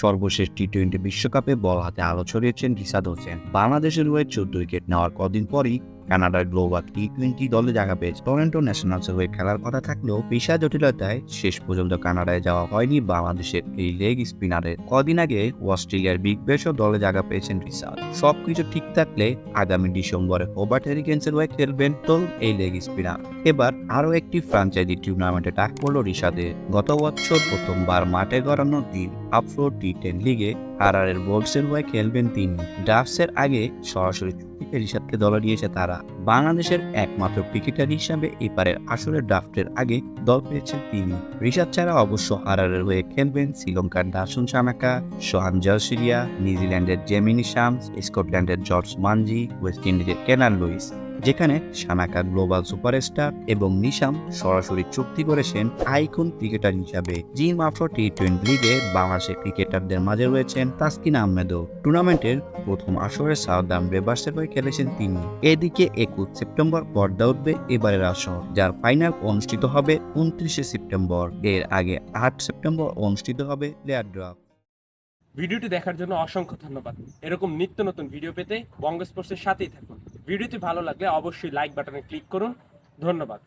সর্বশেষ টি-20 বিশ্বকাপে বল হাতে আলো ছড়িয়েছেন রিশাদ হোসেন। বাংলাদেশের হয়ে 14 উইকেট নেওয়ার কদিন পরই কানাডার গ্লোবাল টি-20 দলে জায়গা পেয়েছে। টরন্টো ন্যাশনালসের হয়ে খেলার কথা থাকলেও পেশা জটিলতায় শেষ পর্যন্ত কানাডায় যাওয়া হয়নি বাংলাদেশের এই লেগ স্পিনারের। কদিন আগে অস্ট্রেলিয়ার বিগ ব্যাশও দলে জায়গা পেয়েছেন রিশাদ। সবকিছু ঠিক থাকলে আগামী ডিসেম্বরে হোবার্ট হেরিকেন্সের হয়ে খেলবেন তো এই লেগ স্পিনার। এবার আরও একটি ফ্র্যাঞ্চাইজি টুর্নামেন্টে ডাক পড়ল রিশাদের। গত বছর প্রথমবার মাঠে গড়ানো দিন আফ্রো টি10 লিগে আরআরের বোল্টসের হয়ে খেলবেন তিনি। ড্রাফটসের আগে সরাসরি চুক্তিতে রিশাদকে দলে নিয়েছে তারা। বাংলাদেশের একমাত্র ক্রিকেটার হিসাবে এবারের আসরের ড্রাফটের আগে দল পেয়েছেন তিনি। রিশাদ ছাড়া অবশ্য আরআরের হয়ে খেলবেন শ্রীলঙ্কার দাসুন সানাকা, সোহান জয়সুরিয়া, নিউজিল্যান্ডের জেমিনি শামস, স্কটল্যান্ডের জর্জ মানজি, ওয়েস্ট ইন্ডিজের কেনান লুইস। যেখানে সানাকা গ্লোবাল সুপারস্টার এবং নিশাম সরাসরি চুক্তি করেছেন আইকন ক্রিকেটার হিসাবে। জিম আফ্রো টি20 লিগে বাংলাদেশের ক্রিকেটারদের মাঝে রয়েছেন তাসকিন আহমেদও। টুর্নামেন্টের প্রথম আসরে সাউদার্ন বেভার্সের হয়ে খেলেছেন তিনি। এদিকে 21 সেপ্টেম্বর পর্দা উঠবে এবারের আসর, যার ফাইনাল অনুষ্ঠিত হবে 29 সেপ্টেম্বর। এর আগে 8 সেপ্টেম্বর অনুষ্ঠিত হবে প্লেয়ার ড্রাফট। ভিডিওটি দেখার জন্য অসংখ্য ধন্যবাদ। এরকম নিত্য নতুন ভিডিও পেতে বঙ্গ স্পোর্টসের সাথেই থাকুন। ভিডিওটি ভালো লাগলে অবশ্যই লাইক বাটনে ক্লিক করুন। ধন্যবাদ।